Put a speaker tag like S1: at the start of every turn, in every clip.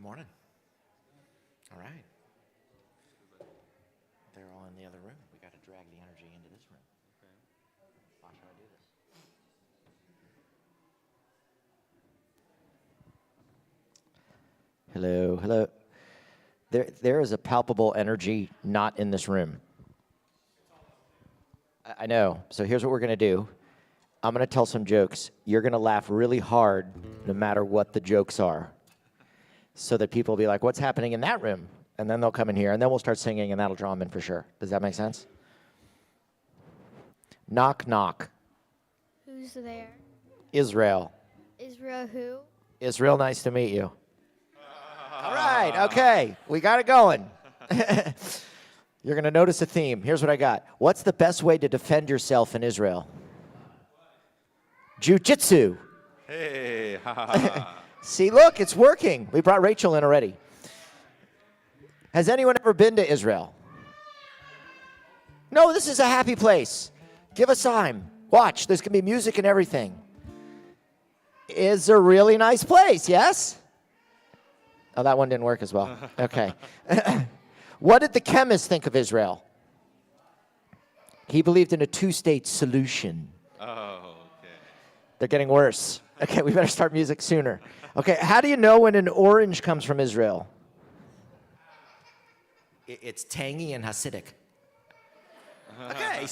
S1: Good morning. All right. They're all in the other room. We got to drag the energy into this room. Okay. Watch how I do this. Hello, hello. There is a palpable energy not in this room. I know. So here's what we're going to do. I'm going to tell some jokes. You're going to laugh really hard no matter what the jokes are, so that people will be like, what's happening in that room? And then they'll come in here, and then we'll start singing, and that'll draw them in for sure. Does that make sense? Knock, knock.
S2: Who's there?
S1: Israel.
S2: Israel who?
S1: Israel, nice to meet you. All right, okay. We got it going. You're going to notice a theme. Here's what I got. What's the best way to defend yourself in Israel? Jiu-jitsu.
S3: Hey, ha ha ha.
S1: See, look, it's working. We brought Rachel in already. Has anyone ever been to Israel? No, this is a happy place. Give us time. Watch, there's going to be music and everything. It's a really nice place, yes? Oh, that one didn't work as well. Okay. What did the chemist think of Israel? He believed in a two-state solution.
S3: Oh, okay.
S1: They're getting worse. Okay, we better start music sooner. Okay, how do you know when an orange comes from Israel? It's tangy and Hasidic. Okay.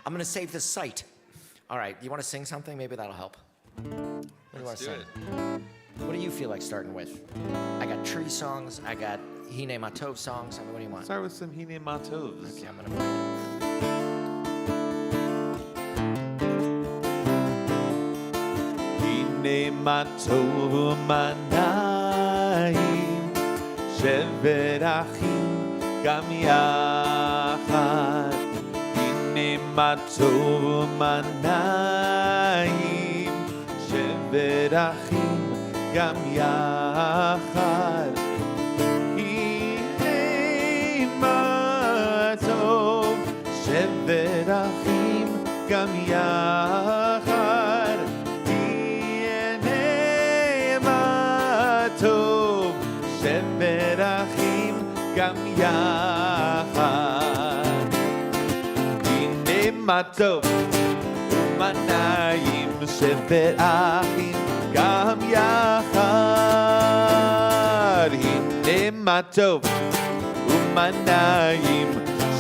S1: I'm going to save this site. All right, you want to sing something? Maybe that'll help. What do you want to sing? What do you feel like starting with? I got tree songs. I got Hine Matov songs. I mean, what do you want?
S3: Start with some Hine Matovs.
S1: Okay, I'm going to find it.
S3: Hine Matov manayim shevet achim gam yachad. Hine Matov manayim shevet achim gam yachad. Hine Matov shevet achim gam yachad. Hine Matov shevet achim gam yachad. Hine Matov umanayim shevet achim gam yachad. Hine Matov umanayim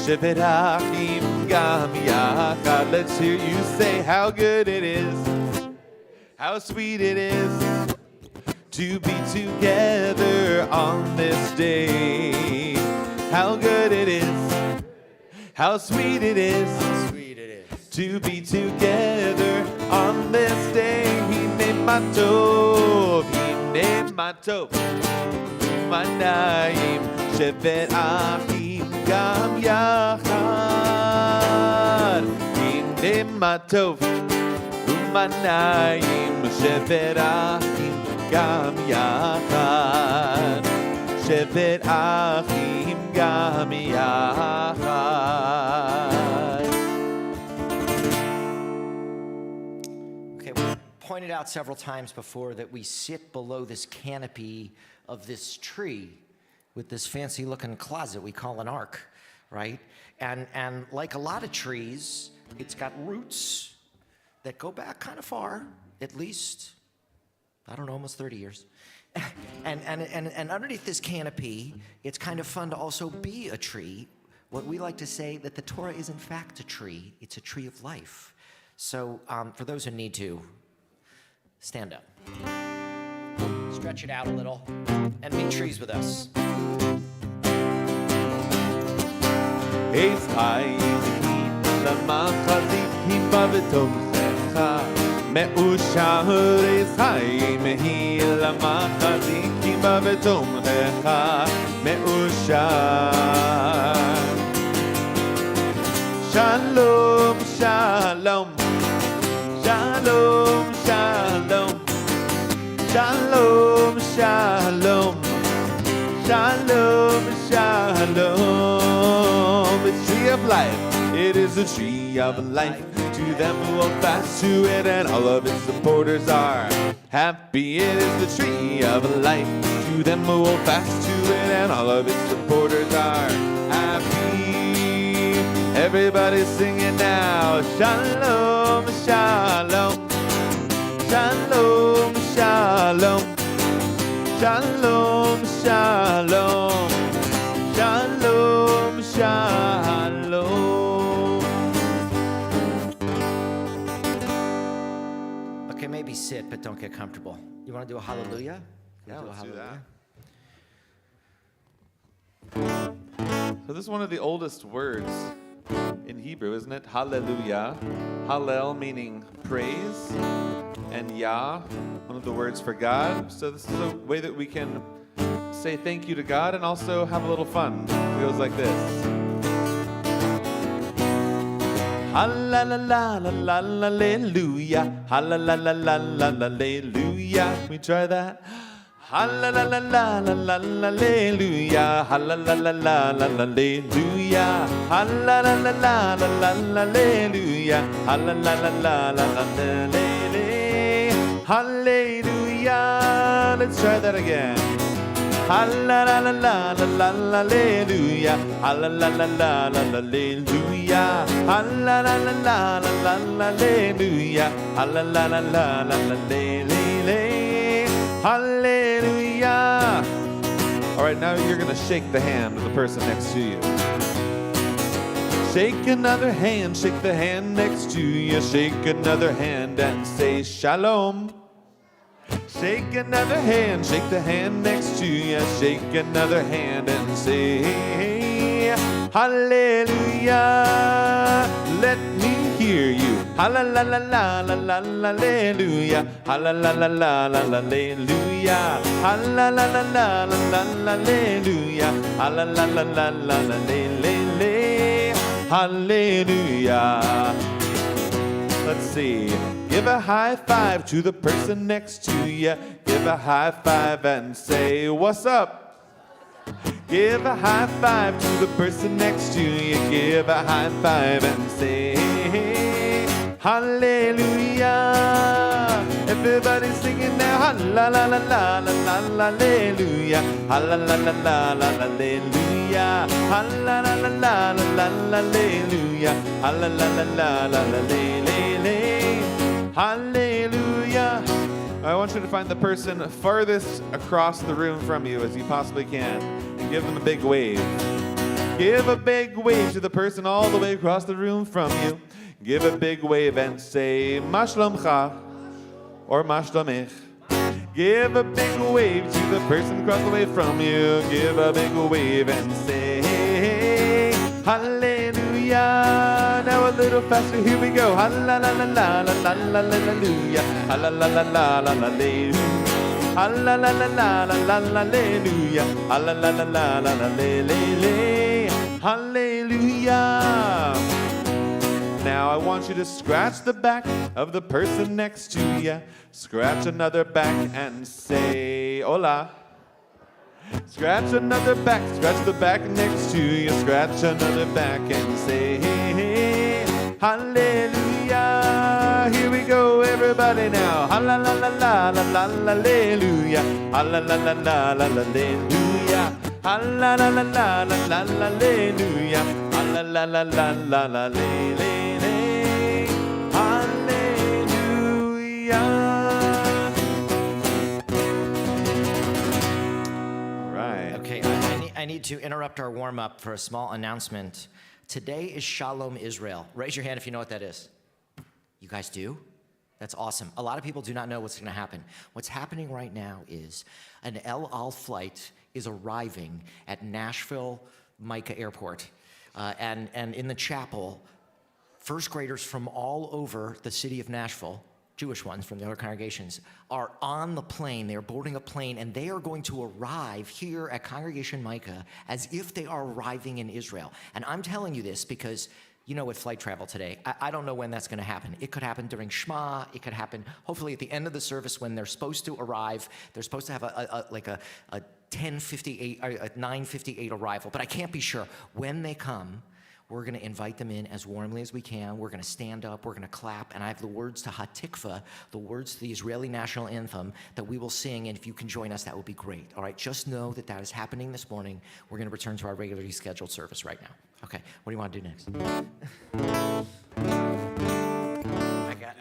S3: shevet achim gam yachad. Let's hear you say how good it is, how sweet it is to be together on this day. How good it is, how sweet it is, to be together on this day. Hine Matov, Hine Matov, Umanayim shevet achim gam yachad. Hine Matov, Umanayim shevet achim gam yachad. Shevet achim gam yachad.
S1: Okay, we pointed out several times before that we sit below this canopy of this tree with this fancy looking closet we call an ark, right? And like a lot of trees, it's got roots that go back kind of far, at least, I don't know, almost 30 years. And underneath this canopy, it's kind of fun to also be a tree. What we like to say that the Torah is in fact a tree. It's a tree of life. So for those who need to, stand up. Stretch it out a little and be trees with us.
S3: Eis hayim lamachazikim bavtomchecha me'ushar. Eis hayim lamachazikim bavtomchecha me'ushar. Shalom, shalom, shalom, shalom, shalom, shalom, shalom, shalom. It's tree of life. It is a tree of life to to them who hold fast to it, and all of its supporters are happy. It is the tree of life to them who hold fast to it, and all of its supporters are happy. Everybody singing now, shalom, shalom, shalom, shalom, shalom, shalom, shalom, shalom.
S1: Okay, maybe sit, but don't get comfortable. You want to do a hallelujah?
S3: Yeah,
S1: We'll
S3: let's do
S1: hallelujah.
S3: that. So this is one of the oldest words in Hebrew, isn't it? Hallelujah. Hallel meaning praise, and Yah, one of the words for God. So this is a way that we can say thank you to God and also have a little fun. It goes like this. Hallelujah, hallelujah. Can we try that? Hallelujah, hallelujah, hallelujah, hallelujah, hallelujah. Let's try that again. Hallelujah, hallelujah, hallelujah, hallelujah. All right, now you're going to shake the hand of the person next to you. Shake another hand, shake the hand next to you. Shake another hand and say shalom. Shake another hand, shake the hand next to you. Shake another hand and say hallelujah. Let me hear you. Hallelujah, hallelujah, hallelujah, hallelujah, hallelujah. Let's see. Give a high five to the person next to you. Give a high five and say, what's up? Give a high five to the person next to you. Give a high five and say, hallelujah. Everybody singing now, hallelujah, hallelujah, hallelujah, hallelujah, hallelujah, hallelujah. I want you to find the person farthest across the room from you as you possibly can and give them a big wave. Give a big wave to the person all the way across the room from you. Give a big wave and say, Ma shlomcha, or Ma shlomech. Give a big wave to the person across the way from you. Give a big wave and say, hallelujah. Now a little faster, here we go. Hallelujah, hallelujah, hallelujah, hallelujah, hallelujah. Now I want you to scratch the back of the person next to you. Scratch another back and say, hola. Scratch another back, scratch the back next to you. Scratch another back and say, hallelujah. Here we go, everybody now. Hallelujah, hallelujah, hallelujah, hallelujah, hallelujah, hallelujah.
S1: Okay, I need to interrupt our warm-up for a small announcement. Today is Shalom Israel. Raise your hand if you know what that is. You guys do? That's awesome. A lot of people do not know what's going to happen. What's happening right now is an El Al flight is arriving at Nashville Micah Airport. And in the chapel, first graders from all over the city of Nashville, Jewish ones from the other congregations, are on the plane. They are boarding a plane, and they are going to arrive here at Congregation Micah as if they are arriving in Israel. And I'm telling you this because you know, with flight travel today, I don't know when that's going to happen. It could happen during Shema. It could happen, hopefully, at the end of the service when they're supposed to arrive. They're supposed to have a 10:58, a 9:58 arrival, but I can't be sure. When they come, we're going to invite them in as warmly as we can. We're going to stand up, we're going to clap, and I have the words to Hatikva, the words to the Israeli national anthem that we will sing, and if you can join us, that would be great. All right, just know that that is happening this morning. We're going to return to our regularly scheduled service right now. Okay, what do you want to do next?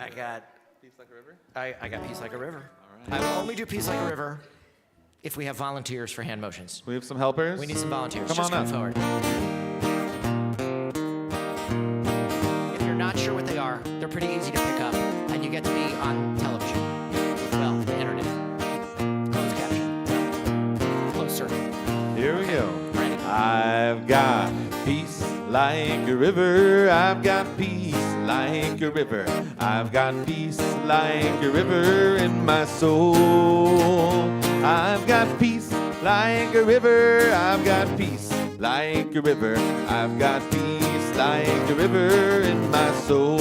S1: I got
S3: Peace like a river.
S1: I got Peace Like a River.
S3: All right.
S1: I will only do Peace Like a River if we have volunteers for hand motions.
S3: We have some helpers.
S1: We need some volunteers.
S3: Come
S1: Just
S3: on
S1: come
S3: up.
S1: forward. If you're not sure what they are, they're pretty easy to pick up, and you get to be on television. Well, the internet. Closed caption. Well, closed circuit.
S3: Here we go.
S1: Ready?
S3: I've got peace like a river. I've got peace like a river. I've got peace like a river in my soul. I've got peace like a river. I've got peace like a river. I've got peace like a river in my soul.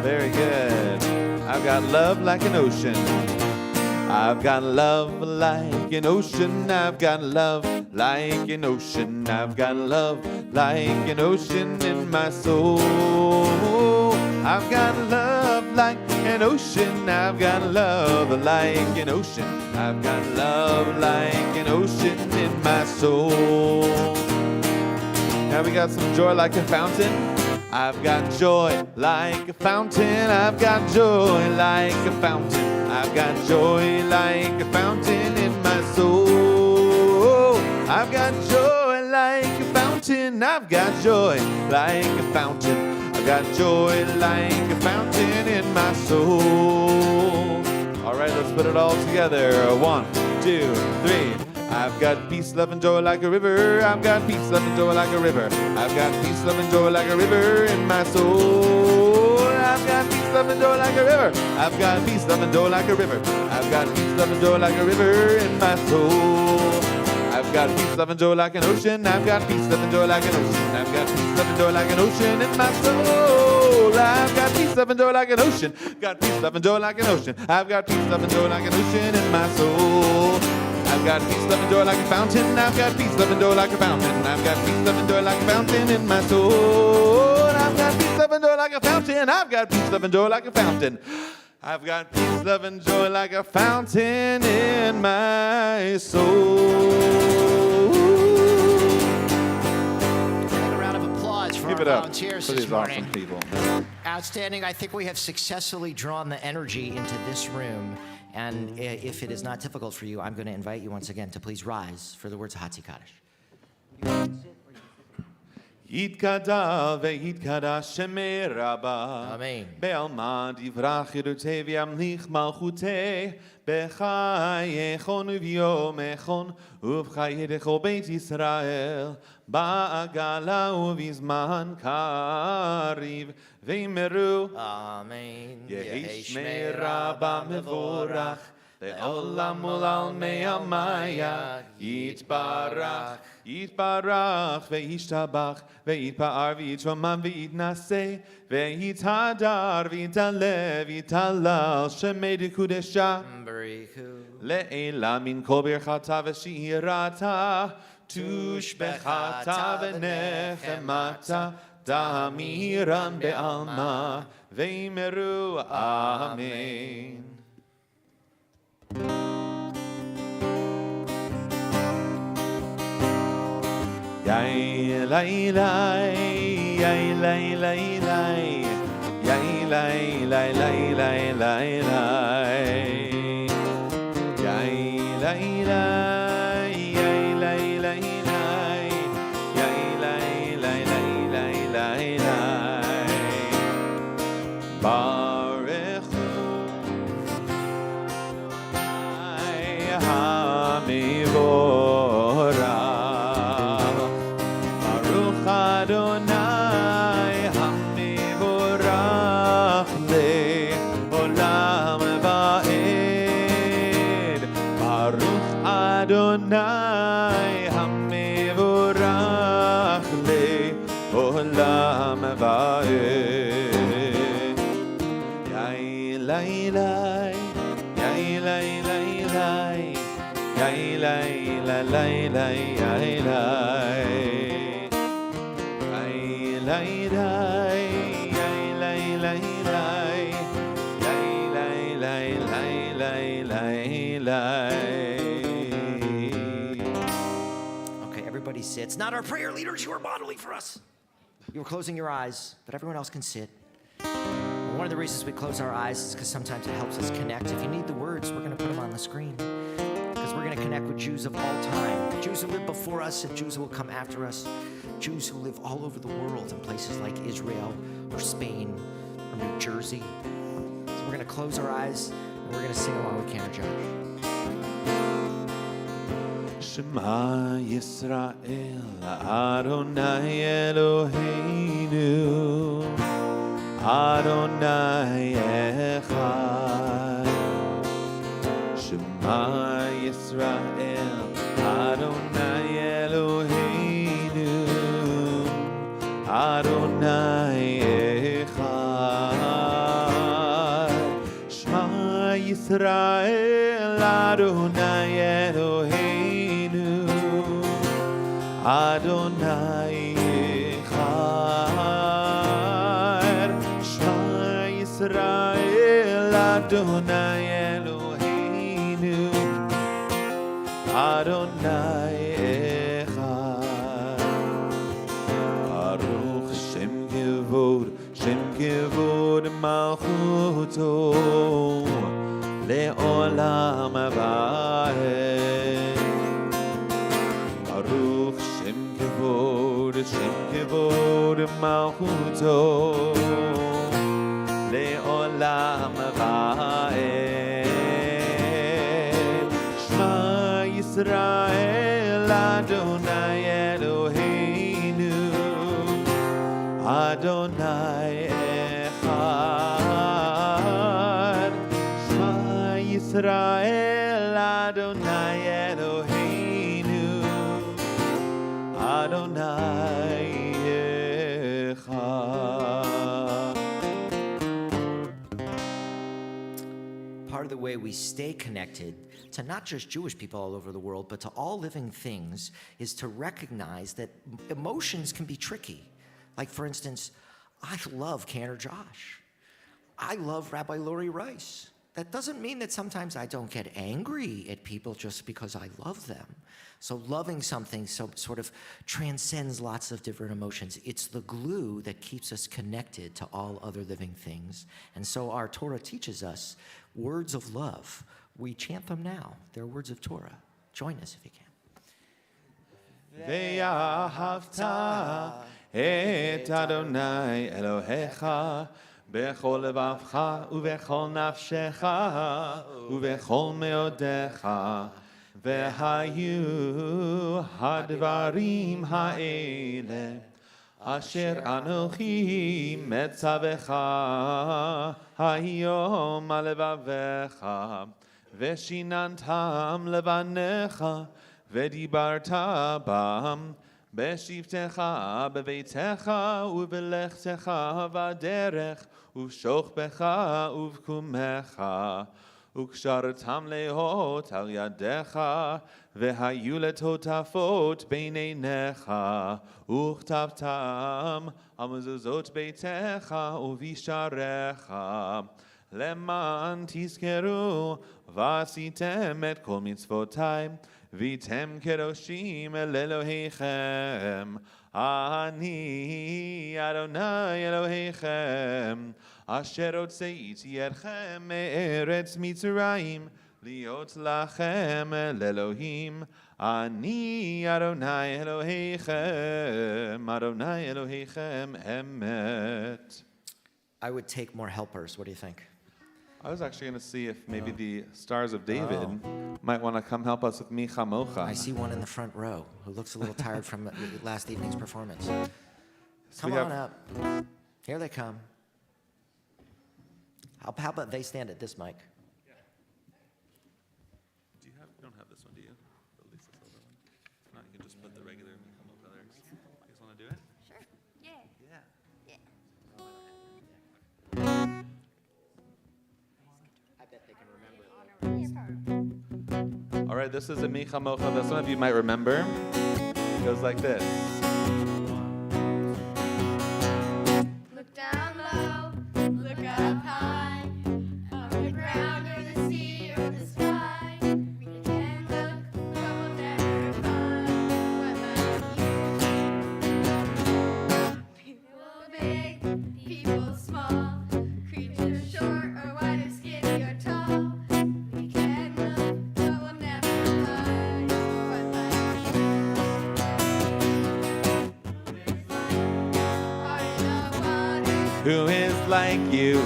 S3: Very good. I've got love like an ocean. I've got love like an ocean. I've got love like an ocean. I've got love like an ocean in my soul. I've got love like an ocean. I've got love like an ocean. I've got love like an ocean in my soul. Now we got some joy like a fountain. I've got joy like a fountain. I've got joy like a fountain. I've got joy like a fountain in my soul. I've got joy like a fountain. I've got joy like a fountain. I've got joy like a fountain in my soul. All right, let's put it all together. 1, 2, 3. I've got peace, love, and joy like a river. I've got peace, love, and joy like a river. I've got peace, love, and joy like a river in my soul. I've got peace, love, and joy like a river. I've got peace, love, and joy like a river. I've got peace, love, and joy like a river in my soul. I've got peace, love, and joy like an ocean. I've got peace, love, and joy like an ocean. I've got peace, love, and joy like an ocean in my soul. I've got peace, love, and joy like an ocean. Got peace, love, and joy like an ocean. I've got peace, love, and joy like an ocean in my soul. I've got peace, love, and joy like a fountain. I've got peace, love, and joy like a fountain. I've got peace, love, and joy like a fountain in my soul. I've got peace, love, and joy like a fountain. I've got peace, love, and joy like a fountain. I've got peace, love, and joy like a fountain in my soul.
S1: Take a round of applause for
S3: Give
S1: our
S3: it up
S1: volunteers
S3: for
S1: this
S3: these
S1: morning.
S3: awesome people.
S1: Outstanding. I think we have successfully drawn the energy into this room. And if it is not difficult for you, I'm going to invite you once again to please rise for the words of Hatzi Kaddish.
S3: יתגדל ויתקדש שמי רבה.
S1: אמן.
S3: בעלמא דברך חירותי וימליך מלכותי. בחייכון וביומכון ובחיי כל בית ישראל. בעגלה ובזמן קריב ואמרו
S1: Amen.
S3: יהי שמי רבה מבורך. לעולם ולעלמי עלמיה יתברך. יתברך וישתבח ויתפאר ויתרומם ויתנשא ויתהדר ויתעלה ויתהלל שמי דקודשה
S1: Barichu.
S3: לעילה מן כל ברכתה ושירתה תושבחתה ונחמתה תמירן בעלמא ואמרו אמן. Yay, lay, lay, yay, lay, lay, lay, yay, lay, lay, lay, lay, lay, lay, yay, lay, lay, yay, lay, lay, lay, yay, lay, lay, lay, lay, lay, lay, Baruch Adonai HaMivorach. Adonai HaMivorach le'olam va'ed. Baruch Adonai HaMivorach le'olam va'ed. Yay, lay, lay, yay, lay, lay, lay, yay, lay, lay, lay, lay, yay, lay. lay, lay, lay, lay, lay, lay, lay, lay, lay, lay.
S1: Okay, everybody sits. Not our prayer leaders, you are modeling for us. You were closing your eyes, but everyone else can sit. One of the reasons we close our eyes is because sometimes it helps us connect. If you need the words, we're going to put them on the screen. Because we're going to connect with Jews of all time. Jews who lived before us and Jews who will come after us. Jews who live all over the world in places like Israel or Spain or New Jersey. So we're going to close our eyes and we're going to sing along with Ken and Josh.
S3: Shema Yisrael, Adonai Eloheinu, Adonai Echad. Shema Yisrael, Adonai Eloheinu, Adonai Echad. Shema Yisrael, Adonai Eloheinu, Adonai Echad. Shema Yisrael, Adonai Eloheinu, Adonai Echad. Baruch Shem Kevod Malchuto, Le'olam Va'ed. Baruch Shem Kevod Malchuto, Le'olam Va'ed. Shema Yisrael, Adonai Eloheinu, Adonai Echad. Shema Yisrael, Adonai Eloheinu, Adonai Echad.
S1: Part of the way we stay connected to not just Jewish people all over the world, but to all living things, is to recognize that emotions can be tricky. Like, for instance, I love Cantor Josh. I love Rabbi Lori Rice. That doesn't mean that sometimes I don't get angry at people just because I love them. So loving something sort of transcends lots of different emotions. It's the glue that keeps us connected to all other living things. And so our Torah teaches us words of love. We chant them now. They're words of Torah. Join us if you can.
S3: ואהבת את אדוני אלוהיך בכל לבבך ובכל נפשך ובכל מאודיך. והיו הדברים האלה אשר אנוכי מצווך היום על לבביך, ושיננתם לבניך ודיברת בם בשבתך בביתך ובלכתך בדרך ובשוכבך ובקומך, וקשרתם להיות על ידיך, והיו לטוטפות בין עיניך, וכתבתם על מזוזות ביתך ובשעריך, למען תזכרו ועשיתם את כל מצוותי, והייתם קדושים אל אלוהיכם. אני אדוני אלוהיכם, אשר הוצאתי אתכם מארץ מצרים, להיות לכם לאלוהים. אני אדוני אלוהיכם, אדוני אלוהיכם אמת.
S1: I would take more helpers. What do you think?
S3: I was actually going to see if maybe the Stars of David might want to come help us with Micha Mocha.
S1: I see one in the front row who looks a little tired from last evening's performance. Come
S3: we
S1: on
S3: have-
S1: up. Here they come. How about they stand at this mic?
S3: You don't have this one, do you? At least this other one. If not, you can just put the regular Micha Mocha there. You guys want to do it?
S2: Sure. Yeah.
S3: Yeah.
S1: I bet they can remember.
S3: All right, this is a Micha Mocha that some of you might remember. It goes like this. Who is like you?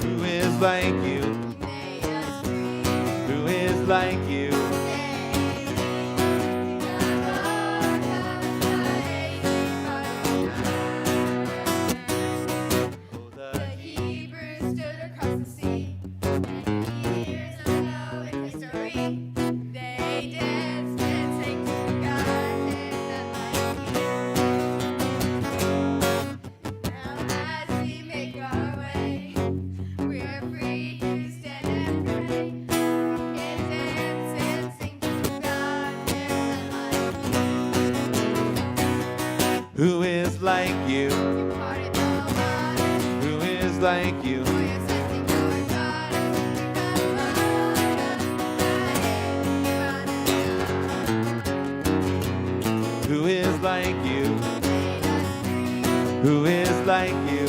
S3: Who is like you? Who is like you?
S4: The Hebrews stood across the sea. Years ago in history, they danced and sang to God in the mighty. Now as we make our way, we're free to stand and pray. And dance and sing to God in the mighty.
S3: Who is like you?
S4: You parted the waters.
S3: Who is like you? Who is like you? Who is like you?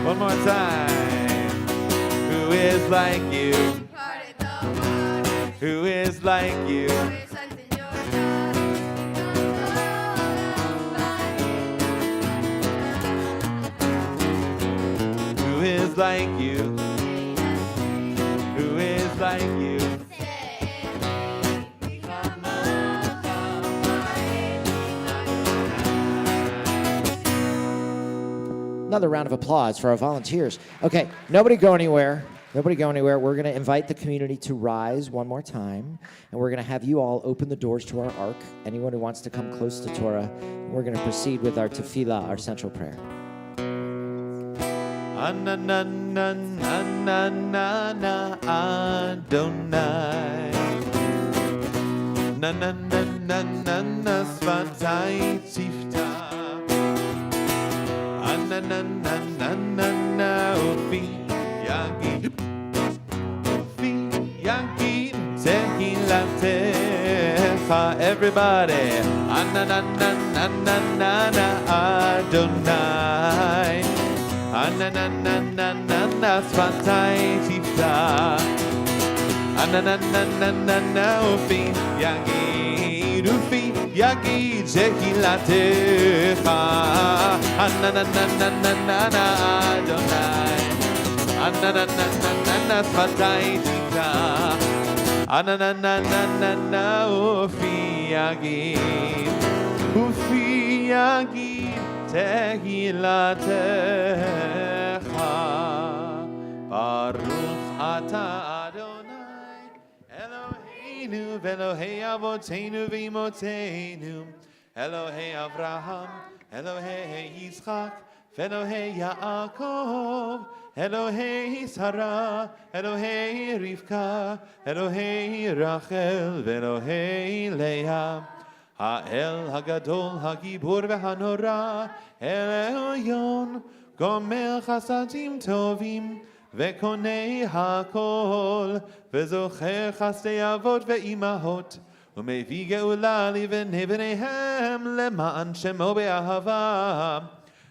S3: One more time. Who is like you? Who is like you? Who is like you? Who is like you?
S1: Another round of applause for our volunteers. Okay, nobody go anywhere. Nobody go anywhere. We're going to invite the community to rise one more time, and we're going to have you all open the doors to our ark. Anyone who wants to come close to Torah, we're going to proceed with our tefillah, our central prayer.
S3: Anananananana Adonai. Nananananana Svatai Tifta. Ananananana Ufi Yagi. Ufi Yagi Tehilatecha. Everybody. Ananananana Adonai. Ananananana Svatai Tifta. Ananananana Ufi Yagi Ufi Yagi Jehilatecha. Ananananana Adonai. Ananananana Svatai Tifta. Ananananana Ufi Yagi Ufi Yagi Tehilatecha. Baruch Ata Adonai Eloheinu Velohei Avoteinu V'Imotenu Elohei Avraham Elohei Yitzchak Velohei Yaakov Elohei Sarah Elohei Rivka Elohei Rachel Velohei Leah Ha'el Hagadol Hagibur V'Hanora El Elyon Gomer Chasadim Tovim Vekonei Hakol Vezocher Chasdei Avot Ve'imahot Umevi Geula Livnei Bneihem Leman Shemo Be'ahava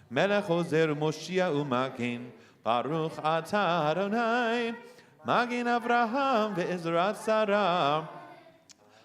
S3: Melech Ozer Moshia Umakin Baruch Ata Adonai Magin Avraham Ve'ezrat Sarah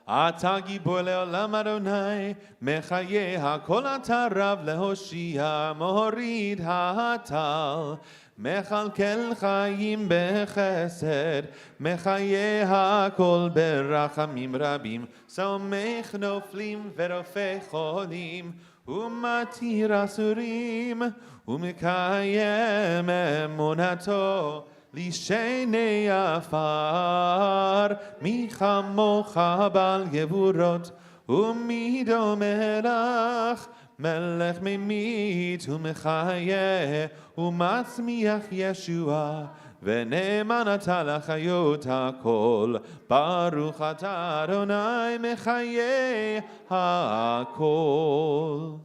S3: Ata Gibor Le'olam Adonai Mechaye HaKol Ata Rav Lehoshia Mohorid HaTal Mechalkel Chaim Bechesed Mechaye HaKol Berachamim Rabim Somech Noflim Verofei Cholim Umatir Asurim Umekayem Emunato Lishenei Afar Michamocha Bal Gevurot Umido Melach Melech Memit Umechayeh Umatzmiach Yeshua V'ne'eman ata l'chayot hakol Baruch ata Adonai Mechayeh hakol.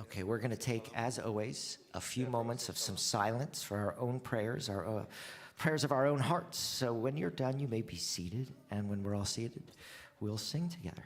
S1: Okay, we're going to take, as always, a few moments of some silence for our own prayers, our prayers of our own hearts. So when you're done, you may be seated, and when we're all seated, we'll sing together.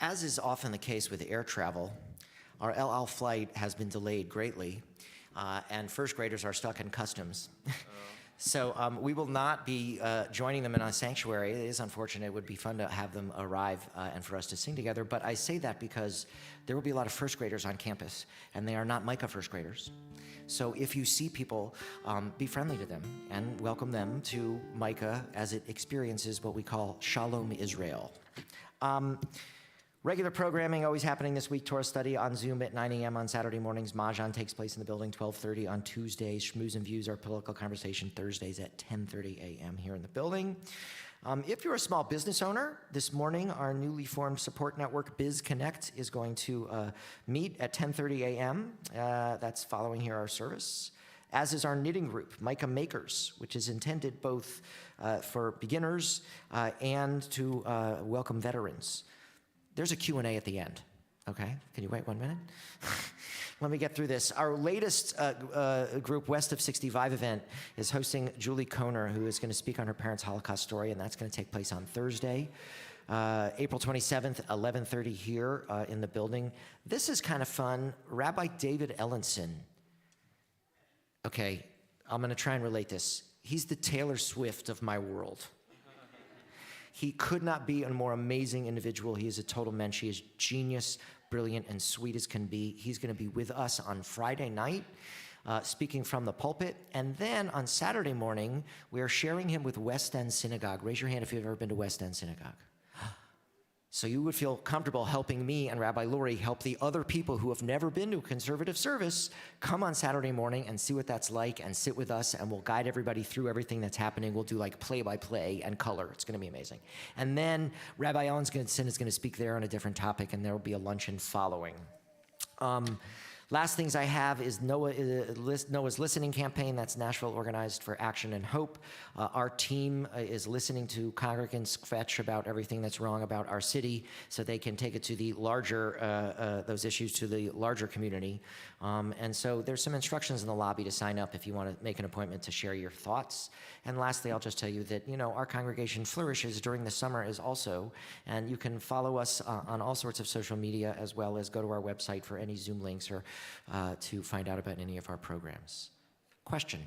S1: As is often the case with air travel, our El Al flight has been delayed greatly, and first graders are stuck in customs. So we will not be joining them in a sanctuary. It is unfortunate. It would be fun to have them arrive and for us to sing together. But I say that because there will be a lot of first graders on campus, and they are not Micah first graders. So if you see people, be friendly to them and welcome them to Micah as it experiences what we call Shalom Israel. Regular programming always happening this week. Torah study on Zoom at 9 a.m. on Saturday mornings. Mahjong takes place in the building 12:30 on Tuesdays. Schmooze and Views, our political conversation, Thursdays at 10:30 a.m. here in the building. If you're a small business owner, this morning our newly formed support network, Biz Connect, is going to meet at 10:30 a.m. That's following here our service. As is our knitting group, Micah Makers, which is intended both for beginners and to welcome veterans. There's a Q&A at the end, okay? Can you wait 1 minute? Let me get through this. Our latest group, West of 65 event, is hosting Julie Kohner, who is going to speak on her parents' Holocaust story, and that's going to take place on Thursday, April 27th, 11:30 here in the building. This is kind of fun. Rabbi David Ellenson. Okay, I'm going to try and relate this. He's the Taylor Swift of my world. He could not be a more amazing individual. He is a total mensch. He is genius, brilliant, and sweet as can be. He's going to be with us on Friday night, speaking from the pulpit. And then on Saturday morning, we are sharing him with West End Synagogue. Raise your hand if you've ever been to West End Synagogue. So you would feel comfortable helping me and Rabbi Lori help the other people who have never been to a conservative service come on Saturday morning and see what that's like and sit with us, and we'll guide everybody through everything that's happening. We'll do like play-by-play and color. It's going to be amazing. And then Rabbi Ellenson is going to speak there on a different topic, and there will be a luncheon following. Last things I have is Noah's Listening Campaign. That's Nashville Organized for Action and Hope. Our team is listening to congregants fetch about everything that's wrong about our city so they can take it to the larger, those issues to the larger community. And so there's some instructions in the lobby to sign up if you want to make an appointment to share your thoughts. And lastly, I'll just tell you that, our congregation flourishes during the summer as also, and you can follow us on all sorts of social media as well as go to our website for any Zoom links or to find out about any of our programs. Question?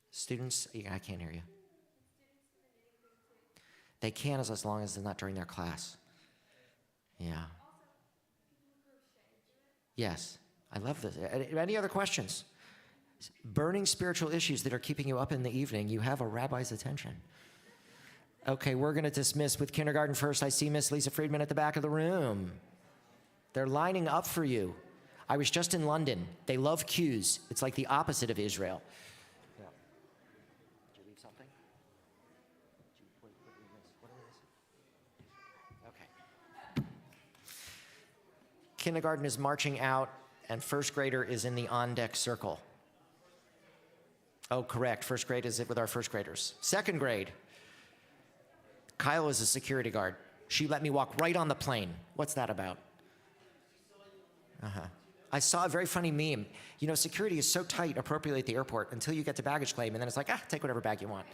S1: Students, yeah, I can't hear you. They can as long as it's not during their class. Yeah. Yes, I love this. Any other questions? Burning spiritual issues that are keeping you up in the evening, you have a rabbi's attention. Okay, we're going to dismiss with kindergarten first. I see Miss Lisa Friedman at the back of the room. They're lining up for you. I was just in London. They love queues. It's like the opposite of Israel. Yeah. Did you leave something? What did we miss? What did we miss? Okay. Kindergarten is marching out, and first grader is in the on-deck circle. Oh, correct. First grade is it with our first graders. Second grade. Kyle is a security guard. She let me walk right on the plane. What's that about? I saw a very funny meme. Security is so tight appropriately at the airport until you get to baggage claim, and then it's like, take whatever bag you want.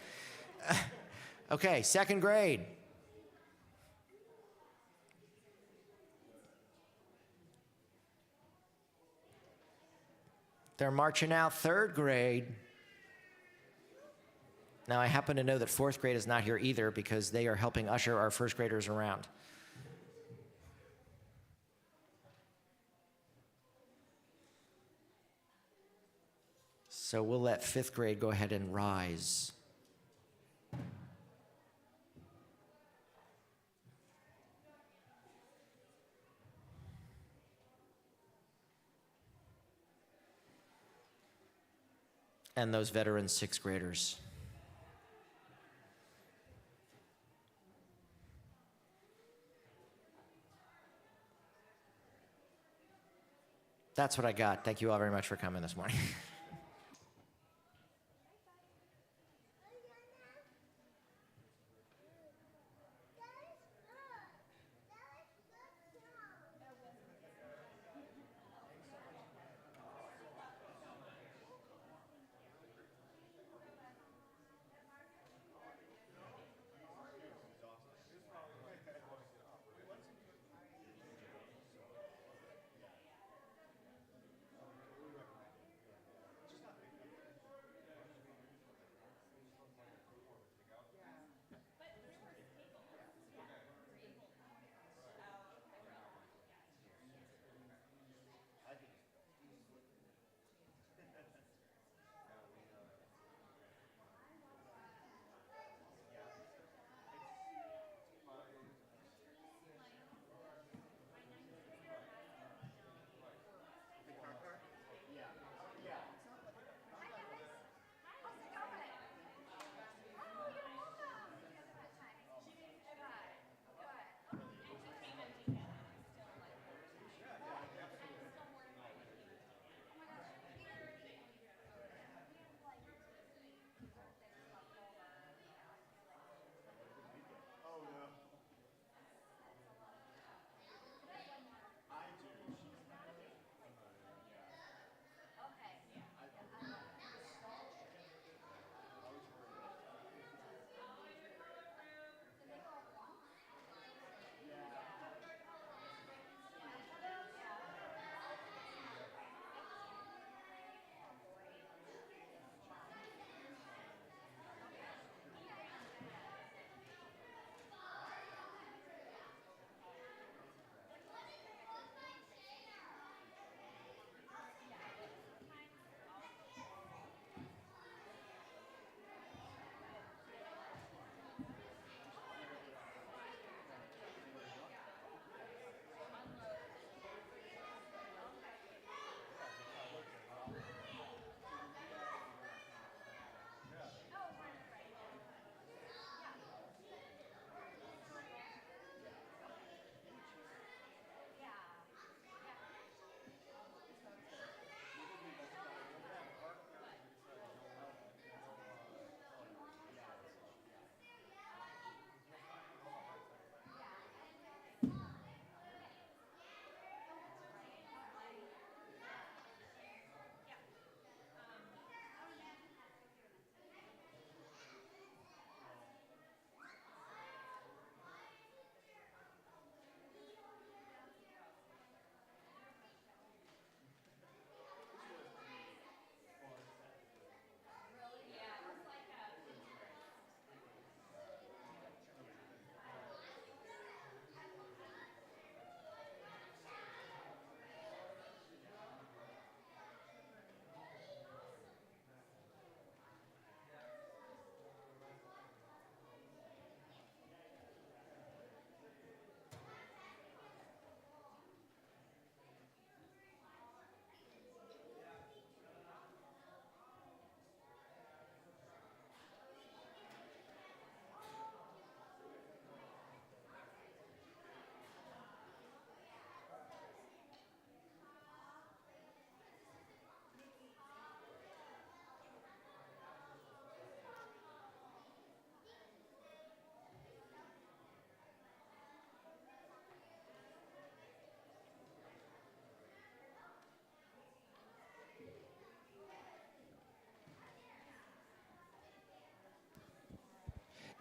S1: Okay, second grade. They're marching out third grade. Now, I happen to know that fourth grade is not here either because they are helping usher our first graders around. So we'll let fifth grade go ahead and rise. And those veteran sixth graders. That's what I got. Thank you all very much for coming this morning.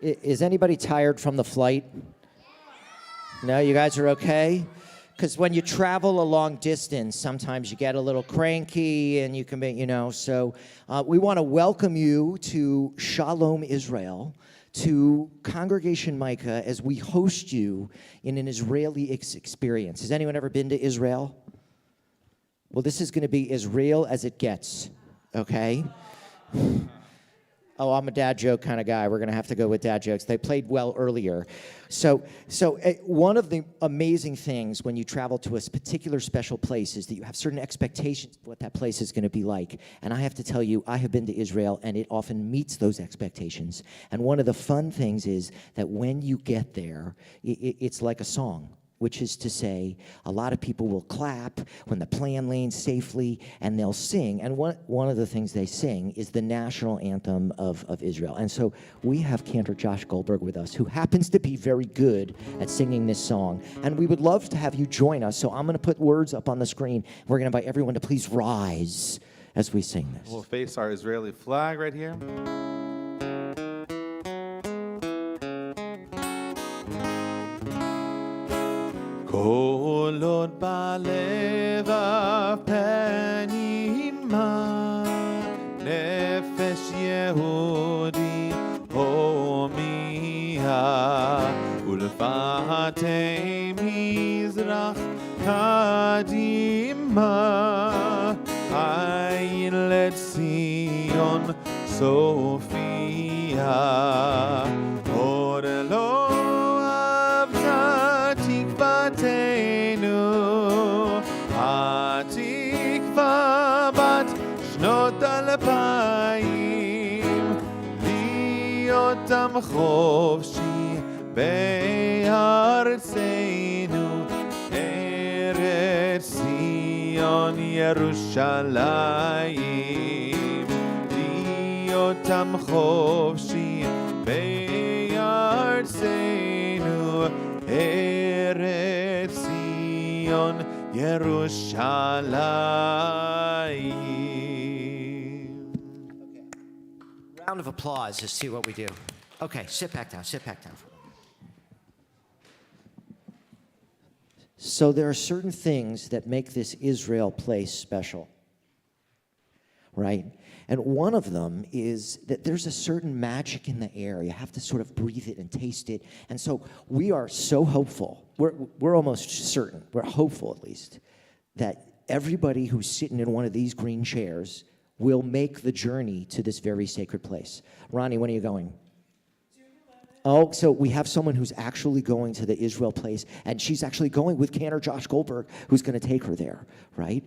S1: Is anybody tired from the flight? No, you guys are okay? Because when you travel a long distance, sometimes you get a little cranky and you can be, So we want to welcome you to Shalom Israel, to Congregation Micah, as we host you in an Israeli experience. Has anyone ever been to Israel? Well, this is going to be as real as it gets, okay? Oh, I'm a dad joke kind of guy. We're going to have to go with dad jokes. They played well earlier. So one of the amazing things when you travel to a particular special place is that you have certain expectations of what that place is going to be like. And I have to tell you, I have been to Israel, and it often meets those expectations. And one of the fun things is that when you get there, it's like a song, which is to say, a lot of people will clap when the plane lands safely, and they'll sing. And one of the things they sing is the national anthem of Israel. And so we have Cantor Josh Goldberg with us, who happens to be very good at singing this song. And we would love to have you join us. So I'm going to put words up on the screen. We're going to invite everyone to please rise as we sing this.
S3: We'll face our Israeli flag right here. כל עוד בלב הפנימה נפש יהודי הומיה ולפתי מזרח קדימה עין לציון סופיה עוד לא התקווה בת שנות 2000 להיות עם חופשי בארצנו ארץ ציון ירושלים להיות עם חופשי בארצנו ארץ ציון ירושלים.
S1: Round of applause to see what we do. Okay, sit back down. So there are certain things that make this Israel place special, right? And one of them is that there's a certain magic in the air. You have to sort of breathe it and taste it. And so we are so hopeful. We're almost certain, we're hopeful at least, that everybody who's sitting in one of these green chairs will make the journey to this very sacred place. Ronnie, when are you going? Oh, so we have someone who's actually going to the Israel place, and she's actually going with Cantor Josh Goldberg, who's going to take her there, right?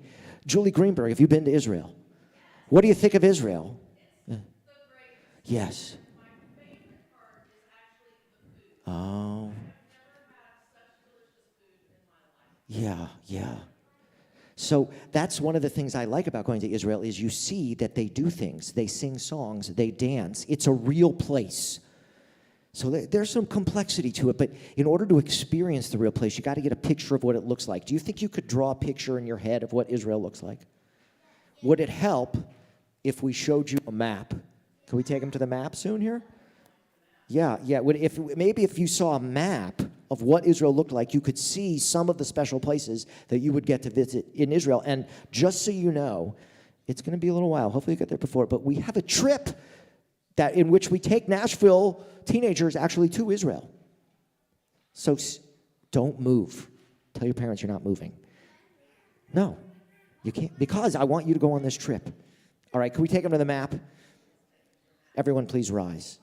S1: Julie Greenberg, have you been to Israel? What do you think of Israel? Yes.
S5: My favorite part is actually the food.
S1: Oh.
S5: I've never had such delicious food in my life.
S1: Yeah. So that's one of the things I like about going to Israel is you see that they do things. They sing songs. They dance. It's a real place. So there's some complexity to it, but in order to experience the real place, you got to get a picture of what it looks like. Do you think you could draw a picture in your head of what Israel looks like? Would it help if we showed you a map? Can we take them to the map soon here? Yeah. Maybe if you saw a map of what Israel looked like, you could see some of the special places that you would get to visit in Israel. And just so you know, it's going to be a little while. Hopefully you get there before. But we have a trip in which we take Nashville teenagers actually to Israel. So don't move. Tell your parents you're not moving. No, you can't, because I want you to go on this trip. All right, can we take them to the map? Everyone, please rise.